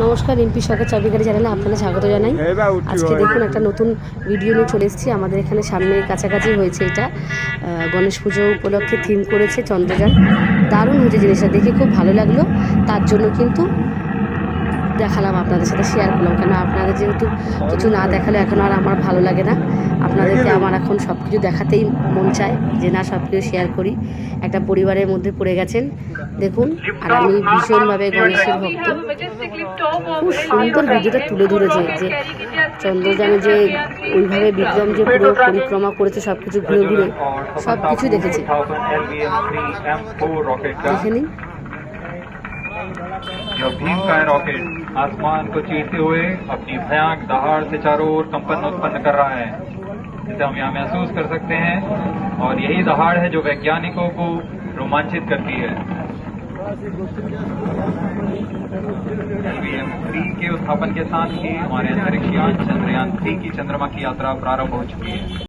নমস্কার, রিম্পি সরকার চাবিকারি চ্যানেলে আপনাদের স্বাগত জানাই। আজকে দেখুন একটা নতুন ভিডিও নিয়ে চলে এসেছি। আমাদের এখানে সামনে কাছাকাছি হয়েছে এটা, গণেশ পুজো উপলক্ষে থিম করেছে চন্দ্রযান। দারুণ হয়েছে জিনিসটা, দেখে খুব ভালো লাগলো। তার জন্য কিন্তু দেখালাম, আপনাদের সাথে শেয়ার করলাম। কেন আপনাদের যেহেতু কিছু না দেখালে এখন আর আমার ভালো লাগে না। আপনাদেরকে আমার এখন সব কিছু দেখাতেই মন চায় যে না, সব কিছু শেয়ার করি। একটা পরিবারের মধ্যে পড়ে গেছেন দেখুন। আর আমি ভীষণভাবে গণেশের ভক্ত। খুব সুন্দর ভিডিওটা তুলে ধরেছে যে চন্দ্রযানে যে ওইভাবে বিক্রম যে পুরো পরিক্রমা করেছে, সব কিছু ঘুরে ঘুরে সব কিছু দেখেছে। দেখে নিন। यह भीमकाय रॉकेट आसमान को चीरते हुए अपनी भयानक दहाड़ से चारों ओर कंपन उत्पन्न कर रहा है, जिसे हम यहाँ महसूस कर सकते हैं। और यही दहाड़ है जो वैज्ञानिकों को रोमांचित करती है। LVM-3 के उत्थापन के साथ ही हमारे अंतरिक्ष यान चंद्रयान 3 की चंद्रमा की यात्रा प्रारंभ हो चुकी है।